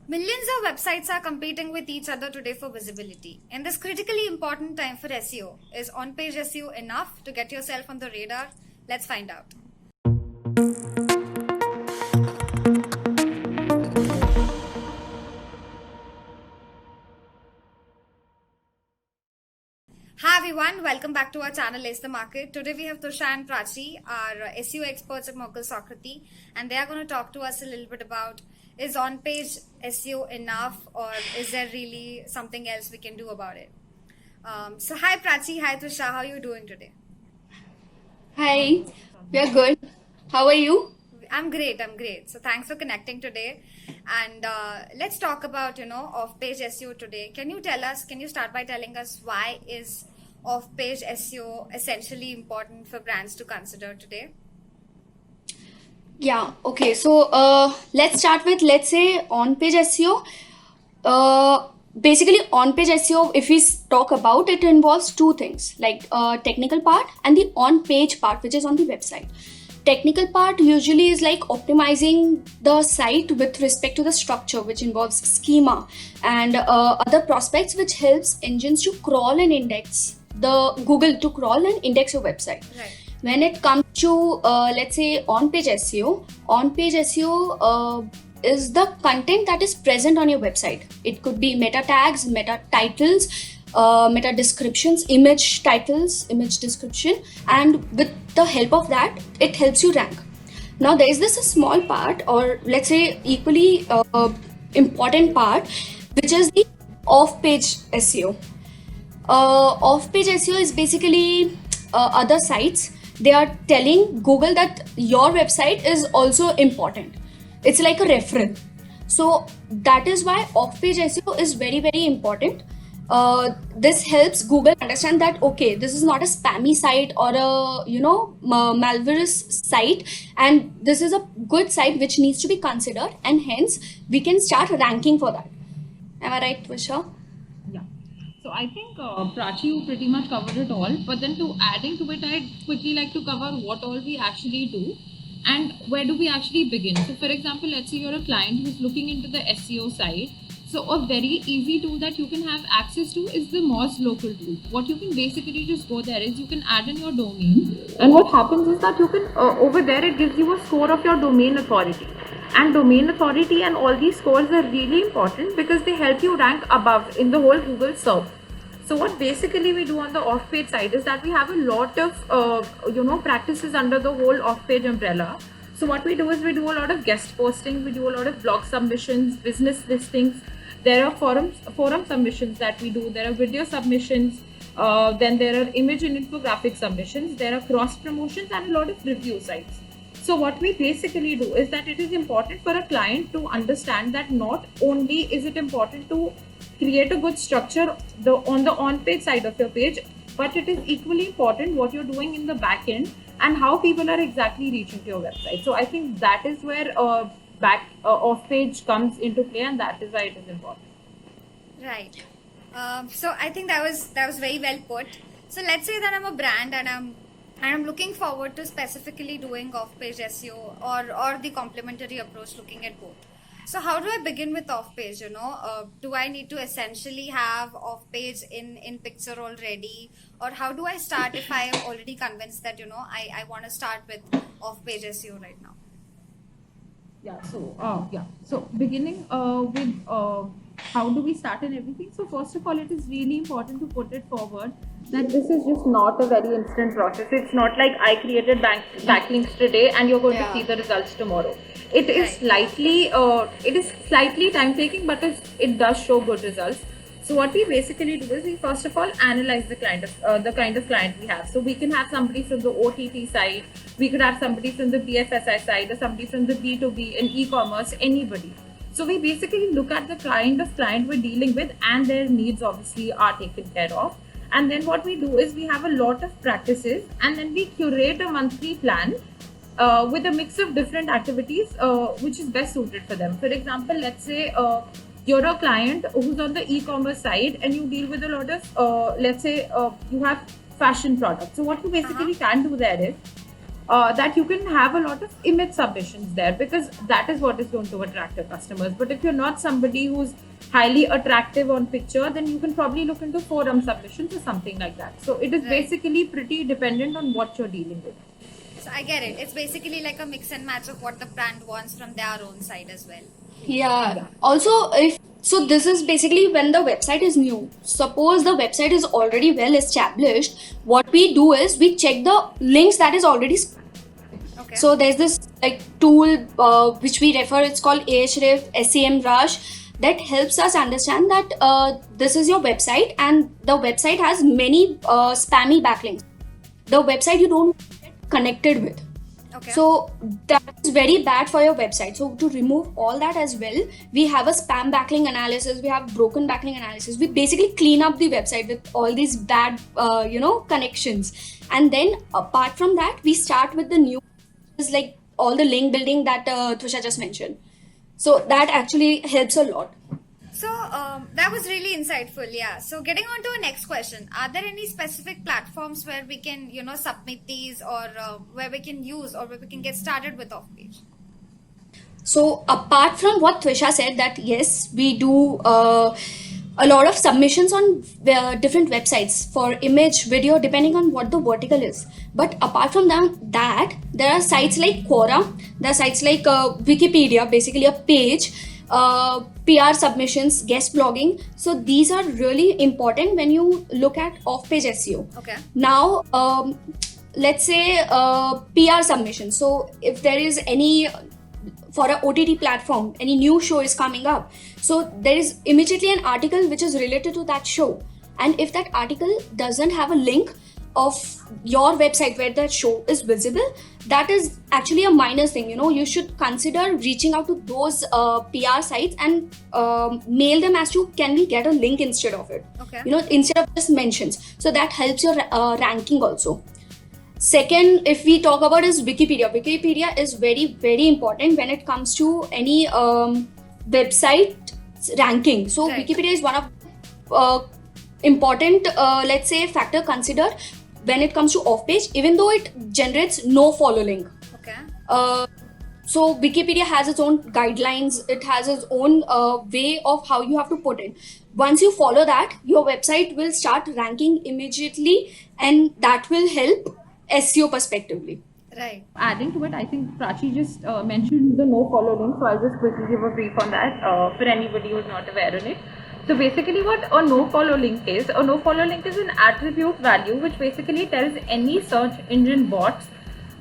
Millions of websites are competing with each other today for visibility. In this critically important time for SEO, is on page SEO enough to get yourself on the radar? Let's find out. Hi everyone, welcome back to our channel Ace the Market. Today we have Tusha and Prachi, our SEO experts at Mogul Socrates, and they are going to talk to us a little bit about is on-page SEO enough, or is there really something else we can do about it? So hi Prachi, hi Tusha, how are you doing today? Hi, we are good. How are you? I'm great. I'm great. So thanks for connecting today, and let's talk about off-page SEO today. Can you tell us? Can you start by telling us why is off-page SEO essentially important for brands to consider today? Yeah, okay. So let's start with, let's say, on-page SEO. Basically, on-page SEO, if we talk about it, involves two things, like technical part and the on-page part, which is on the website. Technical part usually is like optimizing the site with respect to the structure, which involves schema and other prospects, which helps engines to crawl and index the Google to crawl and index your website. Right. When it comes to let's say on-page SEO, on-page SEO is the content that is present on your website. It could be meta tags, meta titles, meta descriptions, image titles, image description, and with the help of that, it helps you rank. Now, there is this a small part, or let's say equally important part, which is the off-page SEO. Off-page SEO is basically other sites. They are telling Google that your website is also important. It's like a referral. So that is why off-page SEO is very, very important. This helps Google understand that, okay, this is not a spammy site or a malicious site, and this is a good site which needs to be considered, and hence we can start ranking for that. Am I right, Twisha? Yeah. So I think Prachi, you pretty much covered it all. But then to adding to it, I'd quickly like to cover what all we actually do and where do we actually begin. So for example, let's say you're a client who's looking into the SEO side. So a very easy tool that you can have access to is the Moz local tool. What you can basically just go there is you can add in your domain, and what happens is that you can over there it gives you a score of your domain authority. And domain authority and all these scores are really important because they help you rank above in the whole Google search. So what basically we do on the off-page side is that we have a lot of practices under the whole off-page umbrella. So what we do is we do a lot of guest posting, we do a lot of blog submissions, business listings. There are forum submissions that we do. There are video submissions. Then there are image and infographic submissions. There are cross promotions and a lot of review sites. So what we basically do is that it is important for a client to understand that not only is it important to create a good structure on the on-page side of your page, but it is equally important what you're doing in the back end and how people are exactly reaching to your website. So I think that is where off-page comes into play, and that is why it is important. Right. So I think that was very well put. So let's say that I'm a brand and I'm looking forward to specifically doing off-page SEO or the complementary approach, looking at both. So how do I begin with off-page? Do I need to essentially have off-page in picture already, or how do I start if I am already convinced that I want to start with off-page SEO right now? So beginning with how do we start and everything. So first of all, it is really important to put it forward that this is just not a very instant process. It's not like I created backlinks today and you're going to see the results tomorrow. It is slightly time taking, but it does show good results. So what we basically do is we first of all analyze the kind of client we have. So we can have somebody from the OTT side, we could have somebody from the BFSI side, or somebody from the B2B and e-commerce, anybody. So we basically look at the kind of client we're dealing with, and their needs obviously are taken care of. And then what we do is we have a lot of practices, and then we curate a monthly plan with a mix of different activities which is best suited for them. For example, let's say you're a client who's on the e-commerce side and you deal with a lot of let's say you have fashion products. So what you basically can do there is that you can have a lot of image submissions there, because that is what is going to attract your customers. But if you're not somebody who's highly attractive on picture, then you can probably look into forum submissions or something like that. So it is Right. basically pretty dependent on what you're dealing with. So I get it. It's basically like a mix and match of what the brand wants from their own side as well. Yeah. Also, if so, this is basically when the website is new. Suppose the website is already well established. What we do is we check the links that is already. Okay. So there's this like tool which we refer. It's called Ahrefs SEMrush, that helps us understand that this is your website and the website has many spammy backlinks. The website you don't get connected with. okay. So that's very bad for your website. So to remove all that as well, we have a spam backlink analysis. We have broken backlink analysis. We basically clean up the website with all these bad, connections. And then apart from that, we start with the new, is like all the link building that Trisha just mentioned. So that actually helps a lot. So that was really insightful. Yeah. So getting on to our next question, are there any specific platforms where we can, submit these, or where we can use, or where we can get started with off page? So apart from what Trisha said, that yes, we do a lot of submissions on different websites for image, video, depending on what the vertical is. But apart from that, there are sites like Quora, there are sites like Wikipedia, basically a page, PR submissions, guest blogging. So these are really important when you look at off-page SEO. Okay. Now, let's say PR submission. So if there is any, for a OTT platform, any new show is coming up, so there is immediately an article which is related to that show. And if that article doesn't have a link of your website where that show is visible, that is actually a minor thing. You should consider reaching out to those PR sites and mail them as to, can we get a link instead of it? Okay. Instead of just mentions. So that helps your ranking also. Second, if we talk about is Wikipedia. Wikipedia is very, very important when it comes to any website ranking. So Right. Wikipedia is one of important, let's say, factor considered when it comes to off-page, even though it generates no follow link. Okay. So Wikipedia has its own guidelines. It has its own way of how you have to put it. Once you follow that, your website will start ranking immediately, and that will help SEO perspectively. Right. Adding to it, I think Prachi just mentioned the no follow link, so I'll just quickly give a brief on that for anybody who's not aware on it. So basically what a no follow link is an attribute value which basically tells any search engine bots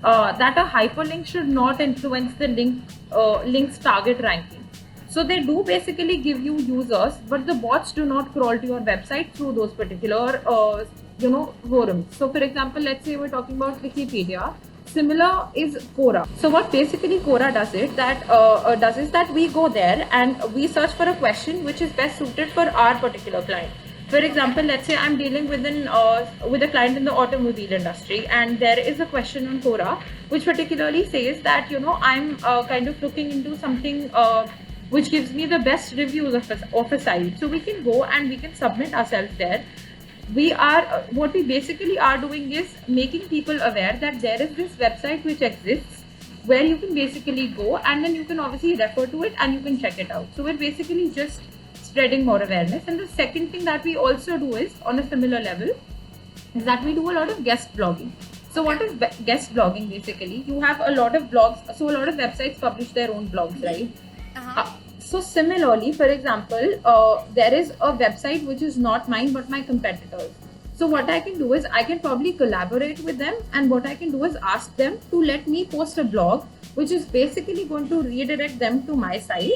that a hyperlink should not influence the link's target ranking. So they do basically give you users, but the bots do not crawl to your website through those particular forums. So for example, let's say we're talking about Wikipedia. Similar is Quora. So what basically Quora does is that we go there and we search for a question which is best suited for our particular client. For example, let's say I'm dealing with a client in the automobile industry, and there is a question on Quora which particularly says that I'm kind of looking into something which gives me the best reviews of a site. So we can go and we can submit ourselves there. What we basically are doing is making people aware that there is this website which exists where you can basically go, and then you can obviously refer to it and you can check it out. So we're basically just spreading more awareness. And the second thing that we also do is, on a similar level, is that we do a lot of guest blogging. So what is guest blogging? Basically, you have a lot of blogs. So a lot of websites publish their own blogs, right? So similarly, for example, there is a website which is not mine but my competitors. So what I can do is I can probably collaborate with them, and what I can do is ask them to let me post a blog which is basically going to redirect them to my site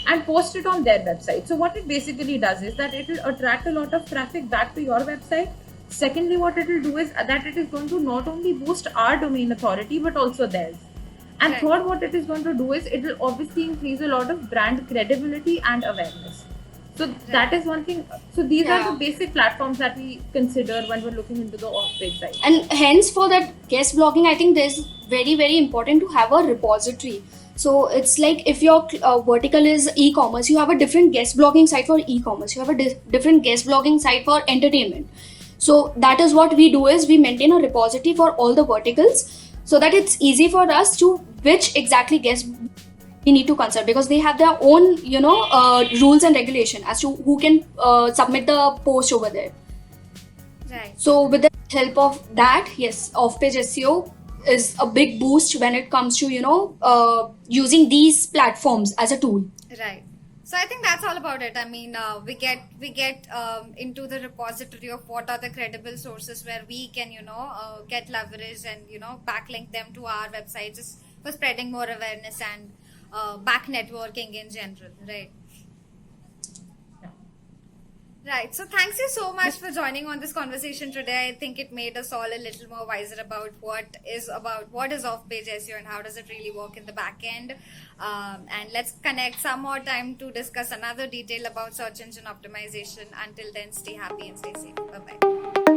and post it on their website. So what it basically does is that it will attract a lot of traffic back to your website. Secondly, what it will do is that it is going to not only boost our domain authority but also theirs. And Right. third, what it is going to do is it will obviously increase a lot of brand credibility and awareness. So that is one thing. So these are Yeah. the basic platforms that we consider when we're looking into the off-page site. And hence, for that guest blogging, I think there's very, very important to have a repository. So it's like if your vertical is e-commerce, you have a different guest blogging site for e-commerce. You have a different guest blogging site for entertainment. So that is what we do, is we maintain a repository for all the verticals. so that it's easy for us to which exactly guest we need to consult, because they have their own rules and regulation as to who can submit the post over there. Right. So with the help of that, yes, off-page SEO is a big boost when it comes to using these platforms as a tool. Right. So I think that's all about it. I mean, we get into the repository of what are the credible sources where we can get leverage and backlink them to our website just for spreading more awareness and back networking in general. Right. Right. So thanks you so much for joining on this conversation today. I think it made us all a little more wiser about what is off-page SEO and how does it really work in the back end. And let's connect some more time to discuss another detail about search engine optimization. Until then, stay happy and stay safe. Bye bye.